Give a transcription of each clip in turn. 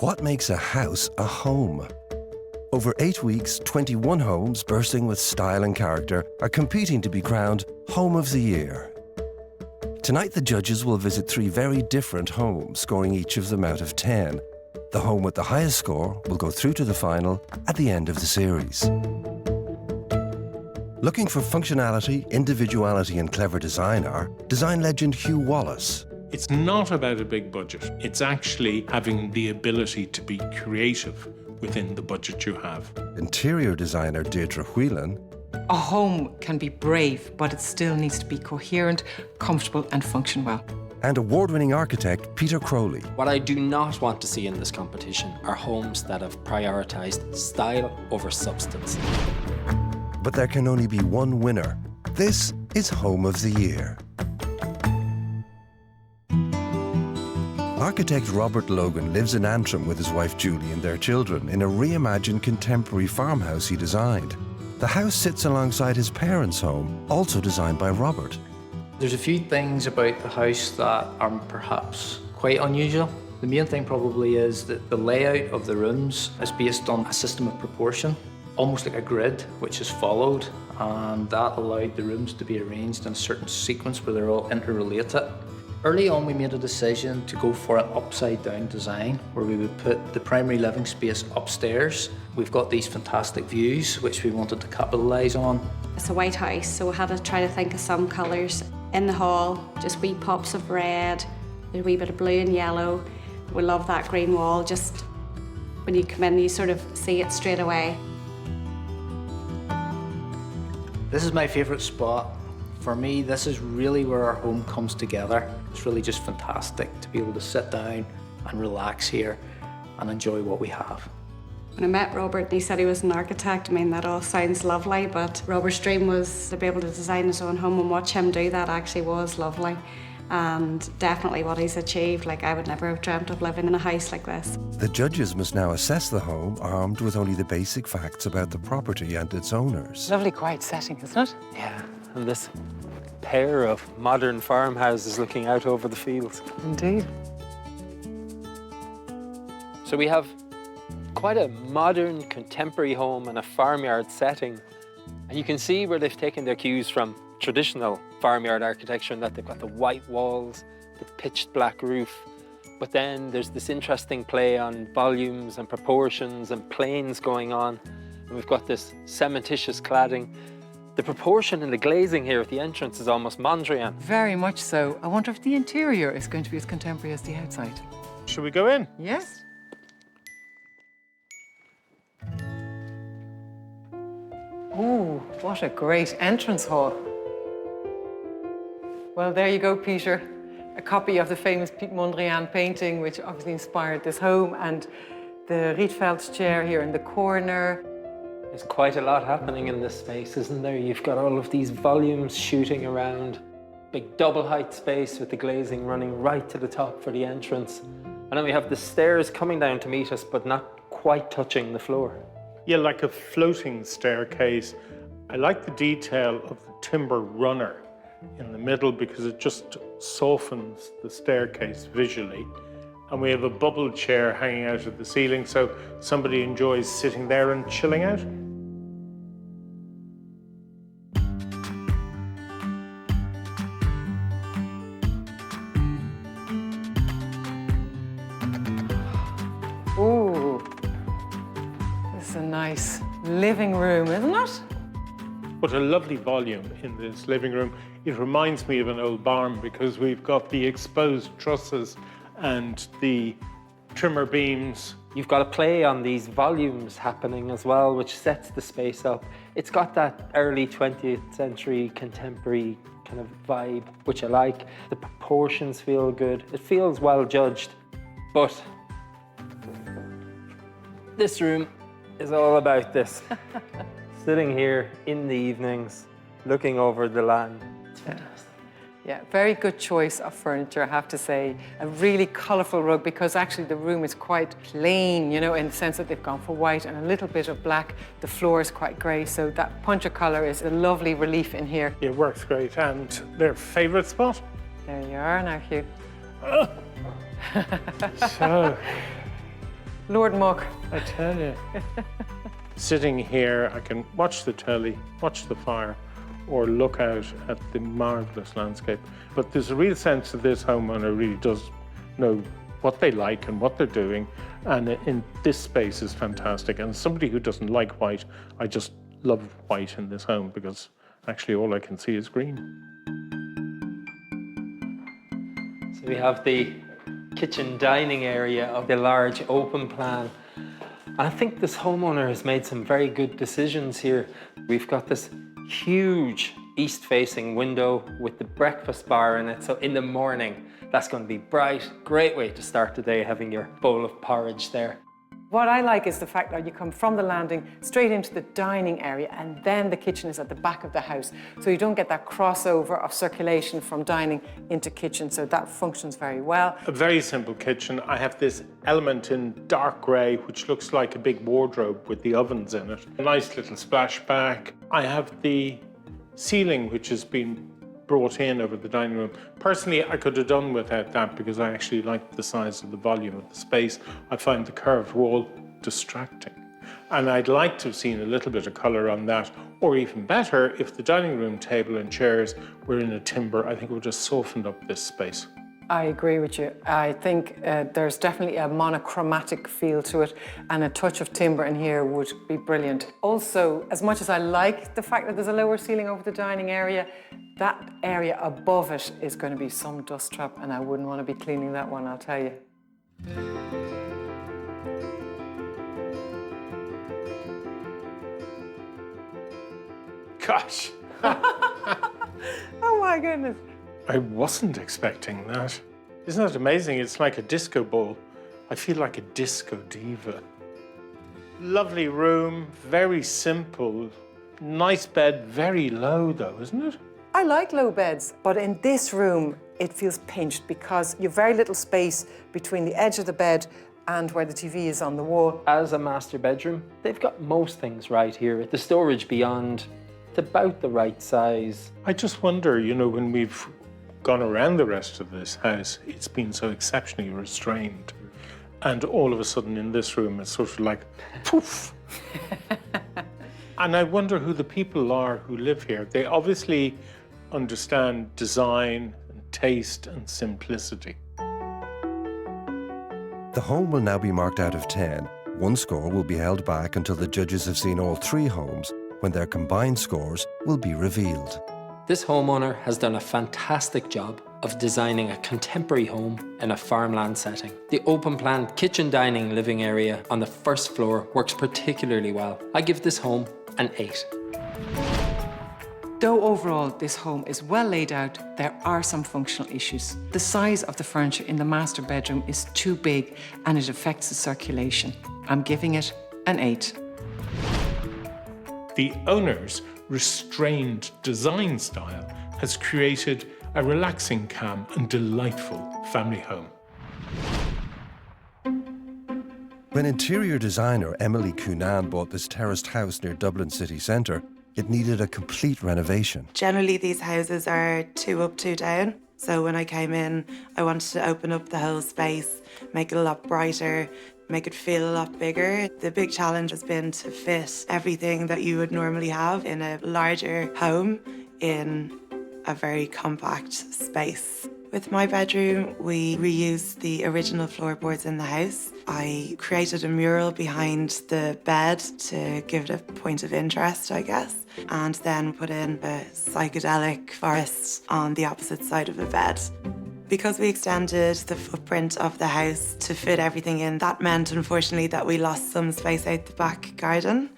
What makes a house a home? Over 8 weeks, 21 homes bursting with style and character are competing to be crowned Home of the Year. Tonight, the judges will visit 3 very different homes, scoring each of them out of 10. The home with the highest score will go through to the final at the end of the series. Looking for functionality, individuality and clever design are design legend Hugh Wallace. It's not about a big budget. It's actually having the ability to be creative within the budget you have. Interior designer Deirdre Whelan. A home can be brave, but it still needs to be coherent, comfortable and function well. And award-winning architect Peter Crowley. What I do not want to see in this competition are homes that have prioritised style over substance. But there can only be one winner. This is Home of the Year. Architect Robert Logan lives in Antrim with his wife Julie and their children in a reimagined contemporary farmhouse he designed. The house sits alongside his parents' home, also designed by Robert. There's a few things about the house that are perhaps quite unusual. The main thing probably is that the layout of the rooms is based on a system of proportion, almost like a grid, which is followed, and that allowed the rooms to be arranged in a certain sequence where they're all interrelated. Early on, we made a decision to go for an upside-down design, where we would put the primary living space upstairs. We've got these fantastic views, which we wanted to capitalise on. It's a white house, so we had to try to think of some colours. In the hall, just wee pops of red, a wee bit of blue and yellow. We love that green wall. Just when you come in, you sort of see it straight away. This is my favourite spot. For me, this is really where our home comes together. It's really just fantastic to be able to sit down and relax here and enjoy what we have. When I met Robert and he said he was an architect, I mean, that all sounds lovely, but Robert's dream was to be able to design his own home, and watch him do that actually was lovely. And definitely what he's achieved, like I would never have dreamt of living in a house like this. The judges must now assess the home armed with only the basic facts about the property and its owners. Lovely quiet setting, isn't it? Yeah, and this pair of modern farmhouses looking out over the fields. Indeed. So we have quite a modern, contemporary home in a farmyard setting. And you can see where they've taken their cues from traditional farmyard architecture, in that they've got the white walls, the pitched black roof. But then there's this interesting play on volumes and proportions and planes going on. And we've got this cementitious cladding. The proportion in the glazing here at the entrance is almost Mondrian. Very much so. I wonder if the interior is going to be as contemporary as the outside. Should we go in? Yes. Oh, what a great entrance hall. Well, there you go, Peter. A copy of the famous Piet Mondrian painting, which obviously inspired this home, and the Rietveld's chair here in the corner. There's quite a lot happening in this space, isn't there? You've got all of these volumes shooting around. Big double height space with the glazing running right to the top for the entrance. And then we have the stairs coming down to meet us, but not quite touching the floor. Yeah, like a floating staircase. I like the detail of the timber runner in the middle because it just softens the staircase visually. And we have a bubble chair hanging out of the ceiling, so somebody enjoys sitting there and chilling out. Ooh, this is a nice living room, isn't it? What a lovely volume in this living room. It reminds me of an old barn because we've got the exposed trusses and the trimmer beams. You've got a play on these volumes happening as well, which sets the space up. It's got that early 20th century contemporary kind of vibe, which I like. The proportions feel good. It feels well judged. But this room is all about this. Sitting here in the evenings, looking over the land. Yeah, very good choice of furniture, I have to say. A really colourful rug, because actually the room is quite plain, you know, in the sense that they've gone for white and a little bit of black. The floor is quite grey, so that punch of colour is a lovely relief in here. It works great, and their favourite spot? There you are now, Hugh. So, Lord Muck. I tell you. Sitting here, I can watch the telly, watch the fire, or look out at the marvellous landscape. But there's a real sense that this homeowner really does know what they like and what they're doing. And in this space is fantastic. And somebody who doesn't like white, I just love white in this home because actually all I can see is green. So we have the kitchen dining area of the large open plan. And I think this homeowner has made some very good decisions here. We've got this huge east-facing window with the breakfast bar in it. So in the morning, that's going to be bright. Great way to start the day, having your bowl of porridge there. What I like is the fact that you come from the landing straight into the dining area, and then the kitchen is at the back of the house. So you don't get that crossover of circulation from dining into kitchen. So that functions very well. A very simple kitchen. I have this element in dark grey, which looks like a big wardrobe with the ovens in it. A nice little splashback. I have the ceiling, which has been brought in over the dining room. Personally, I could have done without that because I actually like the size of the volume of the space. I find the curved wall distracting. And I'd like to have seen a little bit of colour on that, or even better, if the dining room table and chairs were in a timber, I think it would have softened up this space. I agree with you. I think there's definitely a monochromatic feel to it, and a touch of timber in here would be brilliant. Also, as much as I like the fact that there's a lower ceiling over the dining area, that area above it is going to be some dust trap, and I wouldn't want to be cleaning that one, I'll tell you. Gosh, Oh my goodness. I wasn't expecting that. Isn't that amazing? It's like a disco ball. I feel like a disco diva. Lovely room, very simple. Nice bed, very low though, isn't it? I like low beds, but in this room, it feels pinched because you've very little space between the edge of the bed and where the TV is on the wall. As a master bedroom, they've got most things right here. The storage beyond, it's about the right size. I just wonder, you know, when we've gone around the rest of this house, it's been so exceptionally restrained. And all of a sudden in this room, it's sort of like, poof. And I wonder who the people are who live here. They obviously understand design and taste and simplicity. The home will now be marked out of 10. One score will be held back until the judges have seen all 3 homes, when their combined scores will be revealed. This homeowner has done a fantastic job of designing a contemporary home in a farmland setting. The open plan kitchen dining living area on the first floor works particularly well. I give this home an 8. Though overall this home is well laid out, there are some functional issues. The size of the furniture in the master bedroom is too big and it affects the circulation. I'm giving it an 8. The owner's restrained design style has created a relaxing, calm and delightful family home. When interior designer Emily Cunan bought this terraced house near Dublin city centre, it needed a complete renovation. Generally, these houses are 2 up, 2 down. So when I came in, I wanted to open up the whole space, make it a lot brighter, make it feel a lot bigger. The big challenge has been to fit everything that you would normally have in a larger home in a very compact space. With my bedroom, we reused the original floorboards in the house. I created a mural behind the bed to give it a point of interest, I guess, and then put in a psychedelic forest on the opposite side of the bed. Because we extended the footprint of the house to fit everything in, that meant, unfortunately, that we lost some space out the back garden,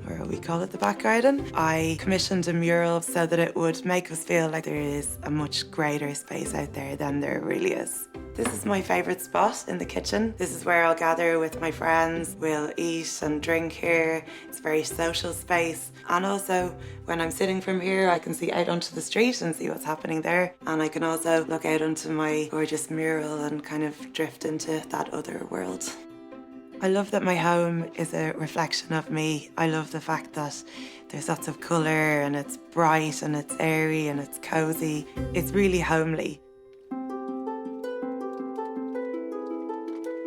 or we call it the back garden. I commissioned a mural so that it would make us feel like there is a much greater space out there than there really is. This is my favourite spot in the kitchen. This is where I'll gather with my friends. We'll eat and drink here. It's a very social space. And also, when I'm sitting from here, I can see out onto the street and see what's happening there. And I can also look out onto my gorgeous mural and kind of drift into that other world. I love that my home is a reflection of me. I love the fact that there's lots of colour and it's bright and it's airy and it's cosy. It's really homely.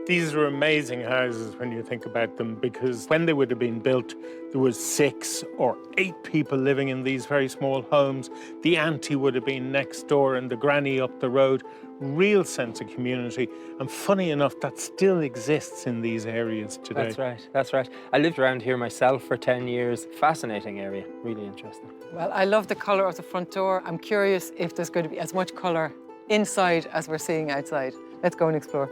These are amazing houses when you think about them, because when they would have been built, there was 6 or 8 people living in these very small homes. The auntie would have been next door and the granny up the road. Real sense of community. And funny enough, that still exists in these areas today. That's right, that's right. I lived around here myself for 10 years. Fascinating area, really interesting. Well, I love the colour of the front door. I'm curious if there's going to be as much colour inside as we're seeing outside. Let's go and explore.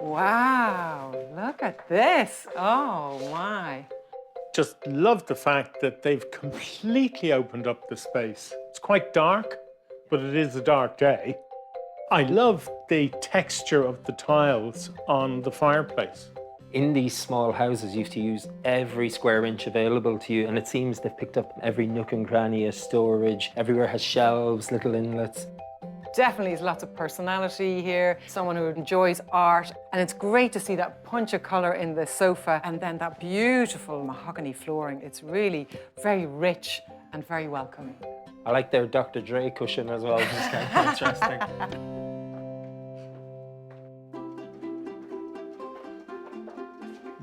Wow, look at this. Oh my. Just love the fact that they've completely opened up the space. It's quite dark, but it is a dark day. I love the texture of the tiles on the fireplace. In these small houses, you have to use every square inch available to you, and it seems they've picked up every nook and cranny as storage. Everywhere has shelves, little inlets. Definitely there's lots of personality here, someone who enjoys art, and it's great to see that punch of colour in the sofa and then that beautiful mahogany flooring. It's really very rich and very welcoming. I like their Dr. Dre cushion as well, it's kind of interesting.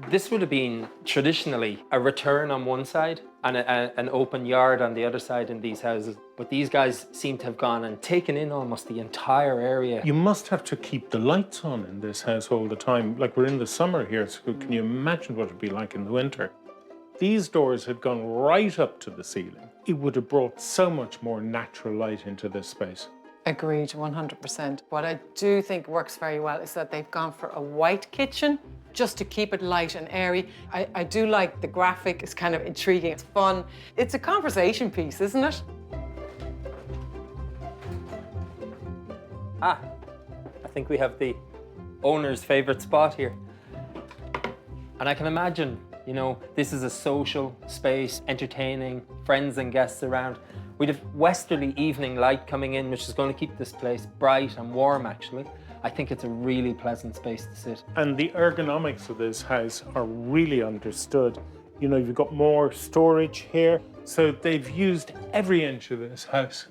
This would have been traditionally a return on one side and an open yard on the other side in these houses. But these guys seem to have gone and taken in almost the entire area. You must have to keep the lights on in this house all the time. Like, we're in the summer here, so can you imagine what it'd be like in the winter? These doors had gone right up to the ceiling. It would have brought so much more natural light into this space. Agreed, 100%. What I do think works very well is that they've gone for a white kitchen, just to keep it light and airy. I do like the graphic, it's kind of intriguing, it's fun. It's a conversation piece, isn't it? I think we have the owner's favourite spot here. And I can imagine, you know, this is a social space, entertaining, friends and guests around. We'd have westerly evening light coming in, which is going to keep this place bright and warm, actually. I think it's a really pleasant space to sit. And the ergonomics of this house are really understood. You know, you've got more storage here, so they've used every inch of this house.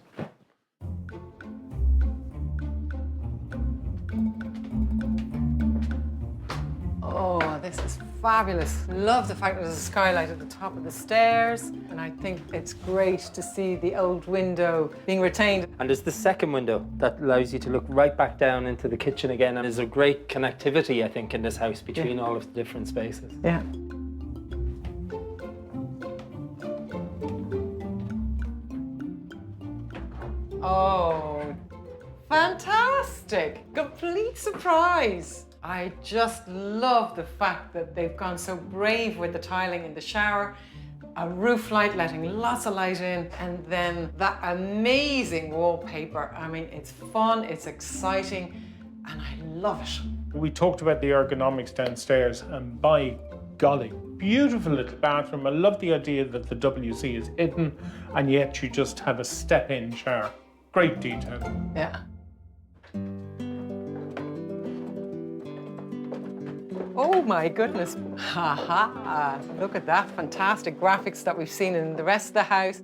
Oh, this is fabulous. Love the fact that there's a skylight at the top of the stairs. And I think it's great to see the old window being retained. And there's the second window that allows you to look right back down into the kitchen again. And there's a great connectivity, I think, in this house between all of the different spaces. Yeah. Oh, fantastic. Complete surprise. I just love the fact that they've gone so brave with the tiling in the shower, a roof light letting lots of light in, and then that amazing wallpaper. I mean, it's fun, it's exciting, and I love it. We talked about the ergonomics downstairs, and by golly, beautiful little bathroom. I love the idea that the WC is hidden, and yet you just have a step-in shower. Great detail. Yeah. Oh my goodness. Ha ha. Look at that fantastic graphics that we've seen in the rest of the house.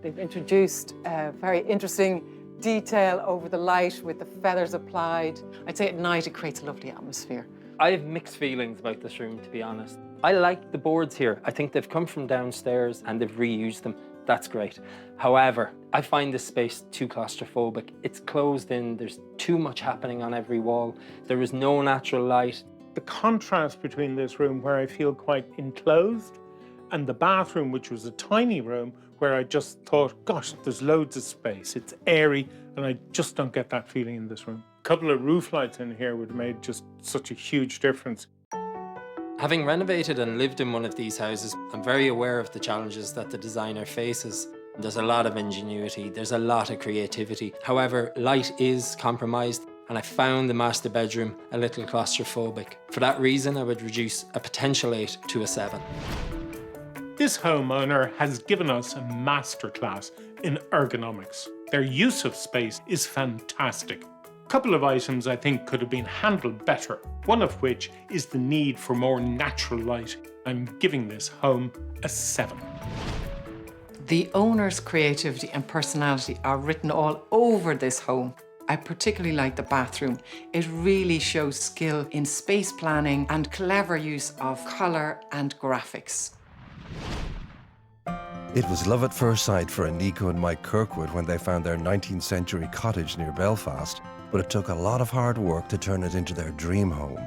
They've introduced a very interesting detail over the light with the feathers applied. I'd say at night it creates a lovely atmosphere. I have mixed feelings about this room, to be honest. I like the boards here. I think they've come from downstairs and they've reused them. That's great. However, I find this space too claustrophobic. It's closed in, there's too much happening on every wall. There is no natural light. The contrast between this room, where I feel quite enclosed, and the bathroom, which was a tiny room, where I just thought, gosh, there's loads of space. It's airy, and I just don't get that feeling in this room. A couple of roof lights in here would have made just such a huge difference. Having renovated and lived in one of these houses, I'm very aware of the challenges that the designer faces. There's a lot of ingenuity, there's a lot of creativity. However, light is compromised, and I found the master bedroom a little claustrophobic. For that reason, I would reduce a potential 8 to a 7. This homeowner has given us a masterclass in ergonomics. Their use of space is fantastic. A couple of items I think could have been handled better, one of which is the need for more natural light. I'm giving this home a 7. The owner's creativity and personality are written all over this home. I particularly like the bathroom. It really shows skill in space planning and clever use of colour and graphics. It was love at first sight for Nico and Mike Kirkwood when they found their 19th century cottage near Belfast, but it took a lot of hard work to turn it into their dream home.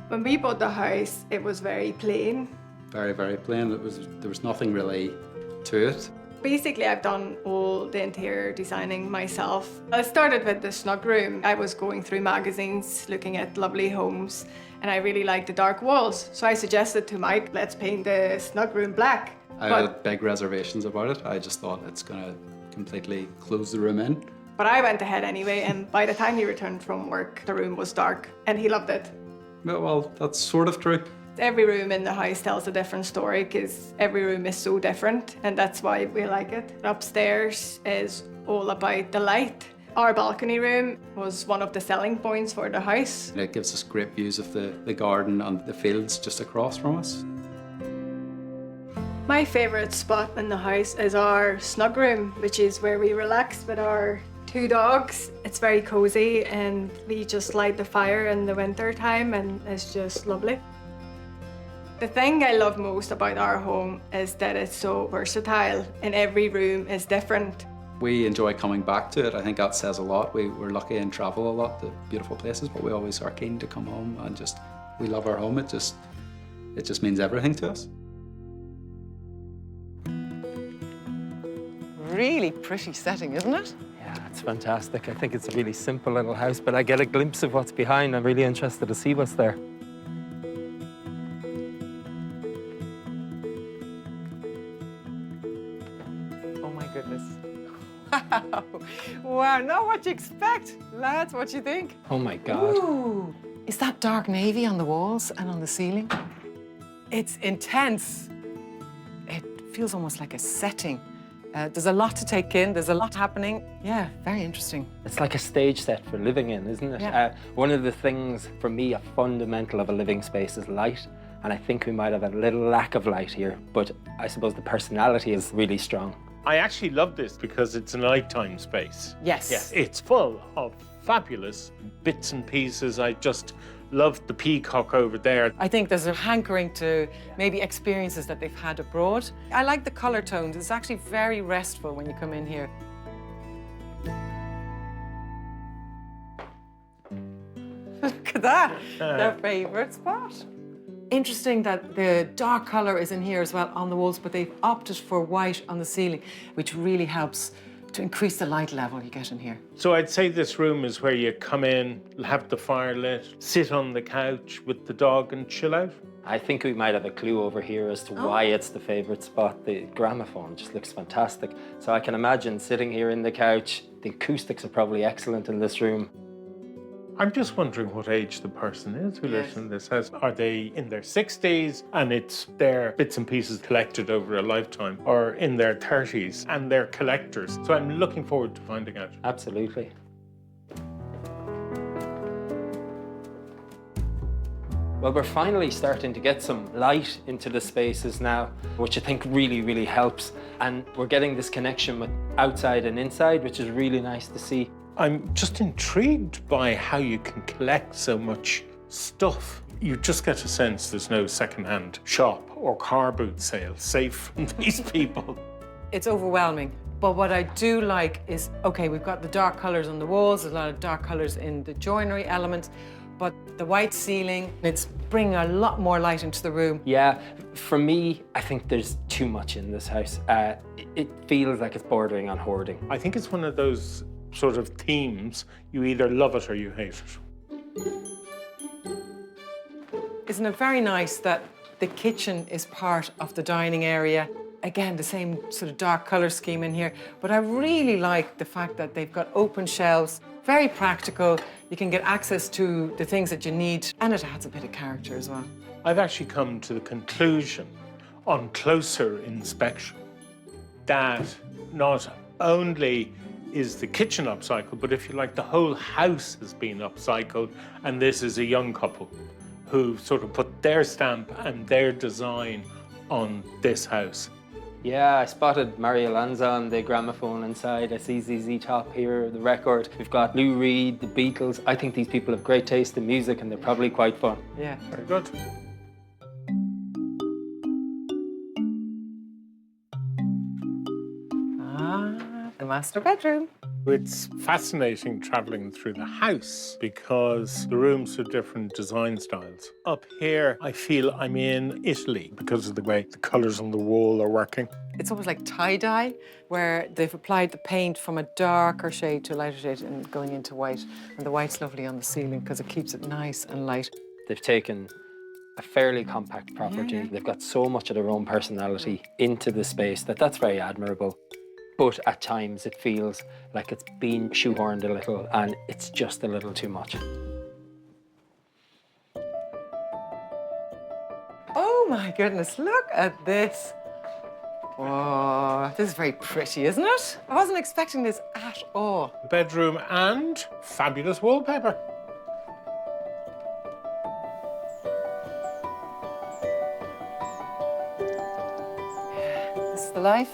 When we bought the house, it was very plain. Very, very plain. There was nothing really to it. Basically, I've done all the interior designing myself. I started with the snug room. I was going through magazines, looking at lovely homes, and I really liked the dark walls. So I suggested to Mike, let's paint the snug room black. I had big reservations about it. I just thought it's going to completely close the room in. But I went ahead anyway, and by the time he returned from work, the room was dark, and he loved it. Well, that's sort of true. Every room in the house tells a different story because every room is so different, and that's why we like it. Upstairs is all about the light. Our balcony room was one of the selling points for the house. It gives us great views of the garden and the fields just across from us. My favourite spot in the house is our snug room, which is where we relax with our 2 dogs. It's very cosy, and we just light the fire in the winter time, and it's just lovely. The thing I love most about our home is that it's so versatile, and every room is different. We enjoy coming back to it. I think that says a lot. We're lucky and travel a lot to beautiful places, but we always are keen to come home and we love our home. It just means everything to us. Really pretty setting, isn't it? Yeah, it's fantastic. I think it's a really simple little house, but I get a glimpse of what's behind. I'm really interested to see what's there. Oh my goodness. Wow. Wow, not what you expect. Lads, what do you think? Oh my God. Ooh. Is that dark navy on the walls and on the ceiling? It's intense. It feels almost like a setting. There's a lot to take in. There's a lot happening. Yeah, very interesting. It's like a stage set for living in, isn't it? Yeah. One of the things, for me, a fundamental of a living space is light. And I think we might have a little lack of light here, but I suppose the personality is really strong. I actually love this because it's a nighttime space. Yes. It's full of fabulous bits and pieces. I just love the peacock over there. I think there's a hankering to maybe experiences that they've had abroad. I like the colour tones. It's actually very restful when you come in here. Look at that, their favourite spot. Interesting that the dark colour is in here as well on the walls, but they've opted for white on the ceiling, which really helps to increase the light level you get in here. So I'd say this room is where you come in, have the fire lit, sit on the couch with the dog and chill out. I think we might have a clue over here as to why it's the favourite spot. The gramophone just looks fantastic. So I can imagine sitting here in the couch. The acoustics are probably excellent in this room. I'm just wondering what age the person is who lives in this house. Are they in their 60s and it's their bits and pieces collected over a lifetime, or in their 30s and they're collectors? So I'm looking forward to finding out. Absolutely. Well, we're finally starting to get some light into the spaces now, which I think really, really helps. And we're getting this connection with outside and inside, which is really nice to see. I'm just intrigued by how you can collect so much stuff. You just get a sense there's no second-hand shop or car boot sale safe from these people. It's overwhelming. But what I do like is, okay, we've got the dark colours on the walls, there's a lot of dark colours in the joinery elements, but the white ceiling, it's bringing a lot more light into the room. Yeah, for me, I think there's too much in this house. It feels like it's bordering on hoarding. I think it's one of those sort of themes, you either love it or you hate it. Isn't it very nice that the kitchen is part of the dining area? Again, the same sort of dark colour scheme in here, but I really like the fact that they've got open shelves, very practical. You can get access to the things that you need, and it adds a bit of character as well. I've actually come to the conclusion on closer inspection that not only is the kitchen upcycled, but if you like, the whole house has been upcycled, and this is a young couple who sort of put their stamp and their design on this house. Yeah, I spotted Mario Lanza on the gramophone inside. I see ZZ Top here, the record. We've got Lou Reed, the Beatles. I think these people have great taste in music and they're probably quite fun. Yeah. Very good. The master bedroom. It's fascinating traveling through the house because the rooms have different design styles. Up here, I feel I'm in Italy because of the way the colours on the wall are working. It's almost like tie-dye, where they've applied the paint from a darker shade to a lighter shade and going into white. And the white's lovely on the ceiling because it keeps it nice and light. They've taken a fairly compact property. Yeah. They've got so much of their own personality into the space that's very admirable. But at times it feels like it's been shoehorned a little and it's just a little too much. Oh my goodness, look at this. Oh, this is very pretty, isn't it? I wasn't expecting this at all. Bedroom and fabulous wallpaper. This is the life.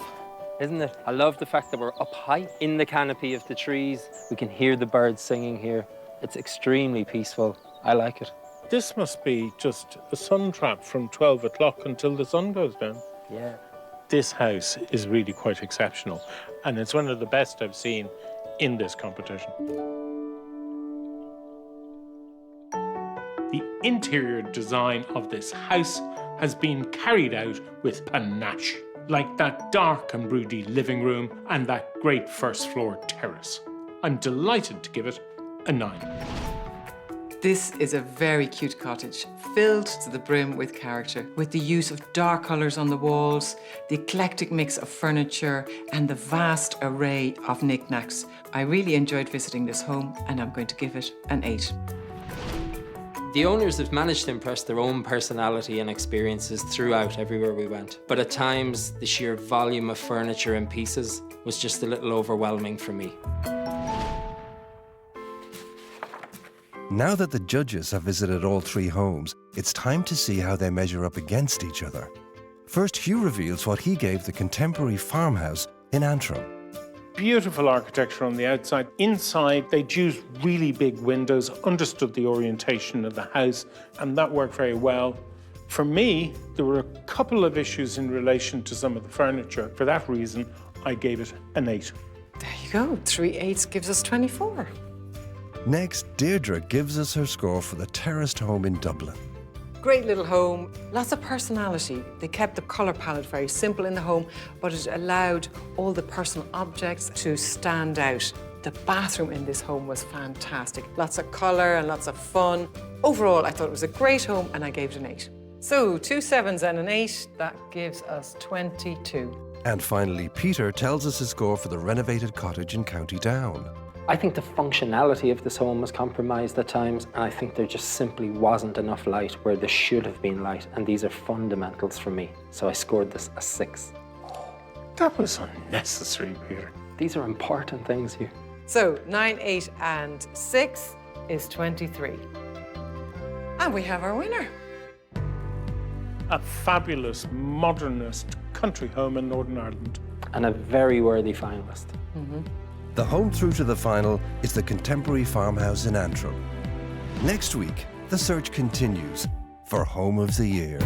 Isn't it? I love the fact that we're up high in the canopy of the trees. We can hear the birds singing here. It's extremely peaceful. I like it. This must be just a sun trap from 12 o'clock until the sun goes down. Yeah. This house is really quite exceptional, and it's one of the best I've seen in this competition. The interior design of this house has been carried out with panache, like that dark and broody living room and that great first floor terrace. I'm delighted to give it a 9. This is a very cute cottage, filled to the brim with character, with the use of dark colours on the walls, the eclectic mix of furniture, and the vast array of knickknacks. I really enjoyed visiting this home, and I'm going to give it an 8. The owners have managed to impress their own personality and experiences throughout everywhere we went. But at times, the sheer volume of furniture and pieces was just a little overwhelming for me. Now that the judges have visited all 3 homes, it's time to see how they measure up against each other. First, Hugh reveals what he gave the contemporary farmhouse in Antrim. Beautiful architecture on the outside. Inside, they'd used really big windows, understood the orientation of the house, and that worked very well. For me, there were a couple of issues in relation to some of the furniture. For that reason, I gave it an 8. There you go, 3 8s gives us 24. Next, Deirdre gives us her score for the terraced home in Dublin. Great little home, lots of personality. They kept the colour palette very simple in the home, but it allowed all the personal objects to stand out. The bathroom in this home was fantastic. Lots of colour and lots of fun. Overall, I thought it was a great home and I gave it an 8. So 2 7s and an 8, that gives us 22. And finally, Peter tells us his score for the renovated cottage in County Down. I think the functionality of this home was compromised at times, and I think there just simply wasn't enough light where there should have been light, and these are fundamentals for me. So I scored this a 6. That was unnecessary, Peter. These are important things here. So 9, 8 and 6 is 23. And we have our winner. A fabulous, modernist country home in Northern Ireland. And a very worthy finalist. The home through to the final is the contemporary farmhouse in Antrim. Next week, the search continues for Home of the Year.